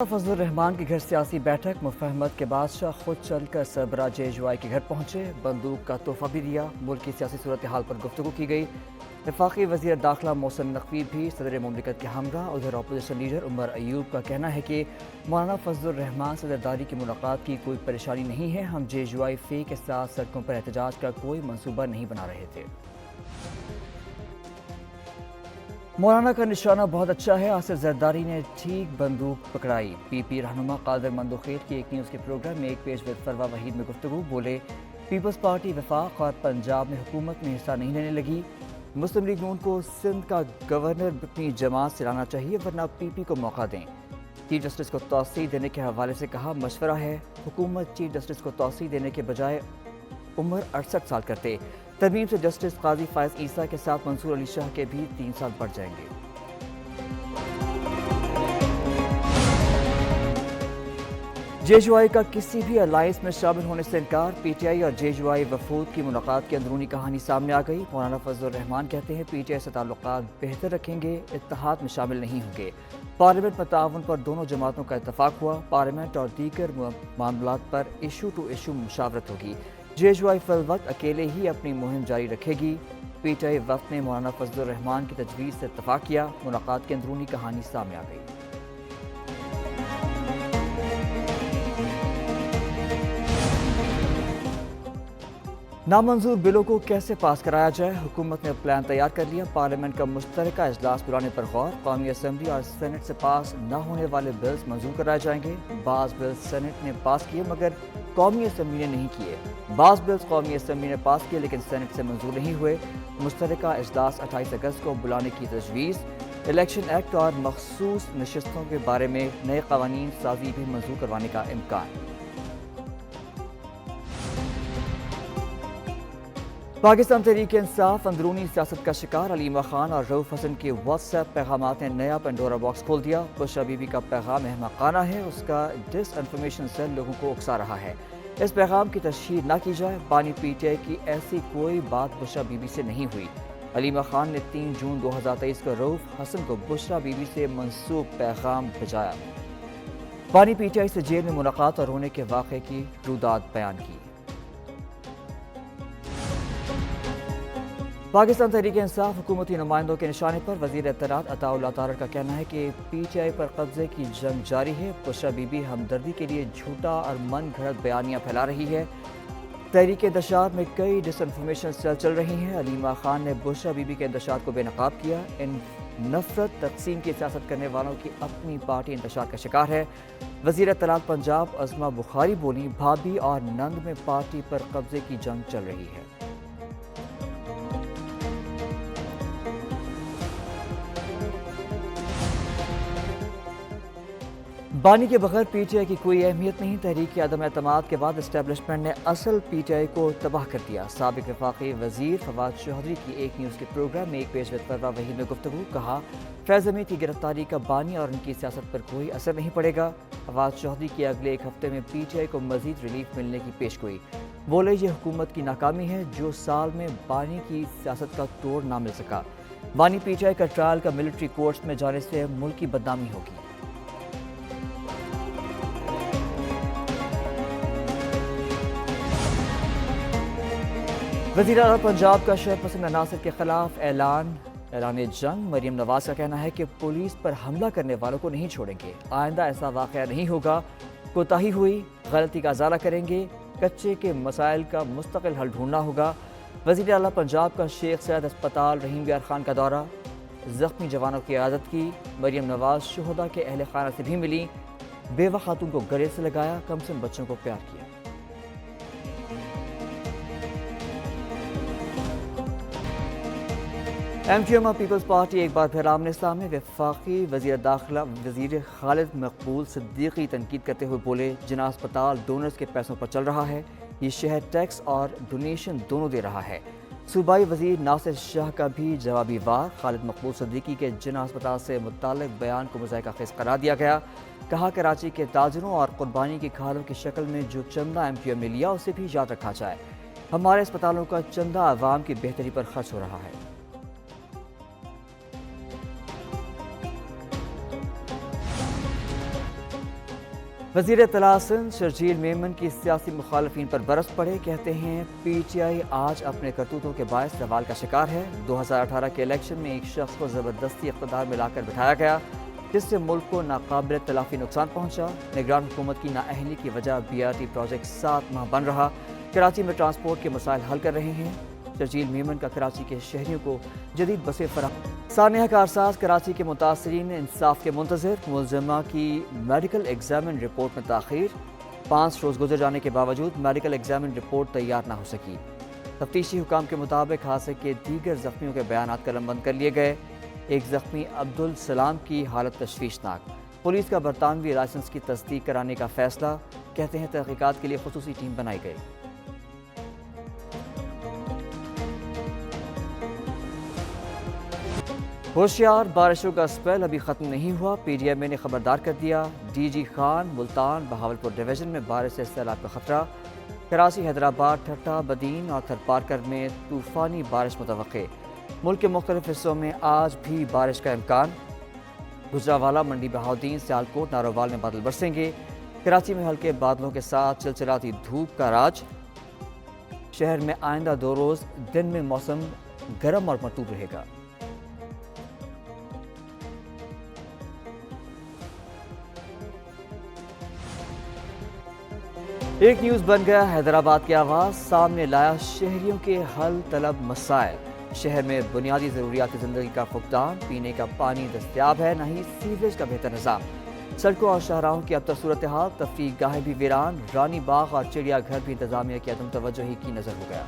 फजल रहमान के घर सियासी बैठक। मुफहमत के बादशाह खुद चलकर सरबराह JUI के घर पहुंचे, बंदूक का तोहफा भी दिया। मुल्क की सियासी सूरत हाल पर गुफ्तगू की गई। वफाकी वज़ीर दाखिला मोहसिन नकवी भी सदर मुमलिकत के हमरा। उधर अपोजिशन लीडर उमर अयूब का कहना है कि मौलाना फजल रहमान से जरदारी की मुलाकात की कोई परेशानी नहीं है। हम JUI फी के साथ सड़कों पर एहतजाज का कोई मंसूबा नहीं बना रहे थे। मौलाना का निशाना बहुत अच्छा है, आसिफ जरदारी ने ठीक बंदूक पकड़ाई। PP रहनुमा कादर मंदोखेर की एक न्यूज़ के प्रोग्राम में एक पेश विद फरवा वहीद में गुफ्तगू। बोले, पीपल्स पार्टी वफाक और पंजाब में हुकूमत में हिस्सा नहीं लेने लगी। मुस्लिम लीग नून को सिंध का गवर्नर अपनी जमात से लाना चाहिए, वरना PP को मौका दें। चीफ जस्टिस को तौसीह देने के हवाले से कहा, मशवरा है। हुकूमत चीफ जस्टिस को तौसीह देने के बजाय उम्र 68 साल करते। तरमीम से जस्टिस काजी फायज ईसा के साथ मंसूर अली शाह के भी 3 साल बढ़ जाएंगे। JUI का किसी भी अलायंस में शामिल होने से इनकार। PTI और JUI वफूद की मुलाकात की अंदरूनी कहानी सामने आ गई। मौलाना फजल रहमान कहते हैं PTI से ताल्लुकात बेहतर रखेंगे, इत्तेहाद में शामिल नहीं होंगे। पार्लियामेंट में ताउन पर दोनों जमातों का इत्तफाक हुआ। पार्लियामेंट और दीगर मामलात पर इशू टू इशू मुशावरत होगी। JUI फिल वक्त अकेले ही अपनी मुहिम जारी रखेगी। PTI वक्त ने मौलाना फजल रहमान की तजवीज़ से इत्तफाक किया। मुलाकात की अंदरूनी कहानी सामने आ गई। नामंजूर बिलों को कैसे पास कराया जाए, हुकूमत ने प्लान तैयार कर लिया। पार्लियामेंट का मुश्तरका इजलास बुलाने पर गौर। कौमी असम्बली और सेनेट से पास न होने वाले बिल्स मंजूर कराए जाएंगे। बाज़ बिल्स सेनेट ने पास किए मगर कौमी असम्बली ने नहीं किए। बाज़ बिल्स कौमी असम्बली ने पास किए लेकिन सेनेट से मंजूर नहीं हुए। मुश्तरका इजलास 28 अगस्त को बुलाने की तजवीज़। इलेक्शन एक्ट और मखसूस नशस्तों के बारे में नए कवानीन साजी भी मंजूर करवाने का इम्कान। पाकिस्तान तहरीक इंसाफ अंदरूनी सियासत का शिकार। अलीमा खान और रऊफ हसन के व्हाट्सएप पैगामात ने नया पेंडोरा बॉक्स खोल दिया। बुशरा बीबी का पैगाम अहमकाना है, उसका डिसइंफॉर्मेशन सेल लोगों को उकसा रहा है। इस पैगाम की तशहीर न की जाए। बानी PTI की ऐसी कोई बात बुशरा बीबी से नहीं हुई। अलीमा खान ने 3 जून 2023 को रऊफ हसन को बुशरा बीबी से मंसूब पैगाम भिजाया। बानी PTI से जेल में मुलाकात और रोने के वाक़े की रुदात बयान की। पाकिस्तान तहरीक इंसाफ हुकूमती नुमाइंदों के निशाने पर। वज़ीर इत्तलात अताउल्लाह तारड़ का कहना है कि PTI पर कब्जे की जंग जारी है। बुशरा बीबी हमदर्दी के लिए झूठा और मन घड़त बयानियाँ फैला रही है। तहरीक इंतशार में कई डिसइंफॉर्मेशन सेल चल रही हैं। अलीमा खान ने बुशरा बीबी के इंतशार को बेनकाब किया। इन नफरत तकसीम की सियासत करने वालों की अपनी पार्टी इंतशार का शिकार है। वज़ीर इत्तलात पंजाब अज़मा बुखारी बोली, भाभी और नंद में पार्टी पर कब्जे की जंग चल रही है। बानी के बगैर PTI की कोई अहमियत नहीं। तहरीक के अदम एतमाद के बाद इस्टेब्लिशमेंट ने असल PTI को तबाह कर दिया। साबिक वफाकी वज़ीर फवाद चौधरी की एक न्यूज़ के प्रोग्राम में एक पेश विद फरवा वहीद में गुफ्तगू। कहा, फैज़ हमीद की गिरफ्तारी का बानी और उनकी सियासत पर कोई असर नहीं पड़ेगा। फवाद चौधरी की अगले एक हफ्ते में PTI को मजीद रिलीफ मिलने की पेशगोई। बोले, ये हुकूमत की नाकामी है जो साल में बानी की सियासत का तोड़ ना मिल सका। बानी PTI का ट्रायल का मिलिट्री कोर्ट्स में जाने से मुल्क की बदनामी होगी। वज़ीर आला पंजाब का शहरपसंद अनासर के खिलाफ ऐलान जंग। मरियम नवाज का कहना है कि पुलिस पर हमला करने वालों को नहीं छोड़ेंगे। आइंदा ऐसा वाक़या नहीं होगा। कोताही हुई, गलती का इज़ाला करेंगे। कच्चे के मसाइल का मुस्तकिल हल ढूंढना होगा। वज़ीर आला पंजाब का शेख सैयद अस्पताल रहीम यार खान का दौरा। ज़ख्मी जवानों की इयादत की। मरियम नवाज शुहदा के अहल खाना से भी मिली। बेवा खातून को गले से लगाया, कमसिन बच्चों को प्यार किया। MQM और पीपल्स पार्टी एक बार फिर आमने सामने। वफाकी वज़ीर दाखिला वज़ीर खालिद मकबूल सिद्दीकी तनकीद करते हुए बोले, जिना अस्पताल डोनर्स के पैसों पर चल रहा है। ये शहर टैक्स और डोनेशन दोनों दे रहा है। सूबाई वज़ीर नासिर शाह का भी जवाबी वार। खालिद मकबूल सिद्दीकी के जिना अस्पताल से मुताल्लिक़ बयान को मज़ाक़ा ख़ेज़ करार दिया गया। कहा, कराची के ताजरों और कुर्बानी की खालों की शक्ल में जो चंदा MQM ने लिया उसे भी याद रखा जाए। हमारे अस्पतालों का चंदा आवाम की बेहतरी पर खर्च हो रहा है। وزیر اطلاع سندھ شرجیل میمن کی سیاسی مخالفین پر برس پڑے، کہتے ہیں پی ٹی آئی آج اپنے کرتوتوں کے باعث زوال کا شکار ہے۔ 2018 کے الیکشن میں ایک شخص کو زبردستی اقتدار میں لا کر بٹھایا گیا، جس سے ملک کو ناقابل تلافی نقصان پہنچا۔ نگران حکومت کی نااہلی کی وجہ BRT پروجیکٹ 7 ماہ بن رہا، کراچی میں ٹرانسپورٹ کے مسائل حل کر رہے ہیں۔ شرجیل میمن کا کراچی کے شہریوں کو جدید بسیں فراہم۔ سانحہ کارساز کراچی کے متاثرین انصاف کے منتظر، ملزمہ کی میڈیکل ایگزامن رپورٹ میں تاخیر، 5 روز گزر جانے کے باوجود میڈیکل ایگزامن رپورٹ تیار نہ ہو سکی۔ تفتیشی حکام کے مطابق حادثے کے دیگر زخمیوں کے بیانات قلم بند کر لیے گئے۔ ایک زخمی عبدالسلام کی حالت تشویشناک، پولیس کا برطانوی لائسنس کی تصدیق کرانے کا فیصلہ، کہتے ہیں تحقیقات کے لیے خصوصی ٹیم بنائی گئی۔ ہوشیار، بارشوں کا اسپیل ابھی ختم نہیں ہوا، PDMA نے خبردار کر دیا۔ DG خان، ملتان، بہاولپور ڈویژن میں بارش سے سیلاب کا خطرہ۔ کراچی، حیدرآباد، ٹھٹہ، بدین اور تھرپارکر میں طوفانی بارش متوقع۔ ملک کے مختلف حصوں میں آج بھی بارش کا امکان۔ گجرانوالہ، منڈی بہاؤدین، سیالکوٹ، نارووال میں بادل برسیں گے۔ کراچی میں ہلکے بادلوں کے ساتھ چلچلاتی دھوپ کا راج۔ شہر میں آئندہ 2 روز دن میں موسم گرم اور مرطوب رہے گا۔ ایک نیوز بن گیا حیدرآباد کی آواز، سامنے لایا شہریوں کے حل طلب مسائل۔ شہر میں بنیادی ضروریات زندگی کا فقدان، پینے کا پانی دستیاب ہے، نہ ہی سیوریج کا بہتر نظام۔ سڑکوں اور شاہراہوں کی ابتر صورتحال، تفریح گاہیں بھی ویران، رانی باغ اور چڑیا گھر بھی انتظامیہ کی عدم توجہی کی نظر ہو گیا۔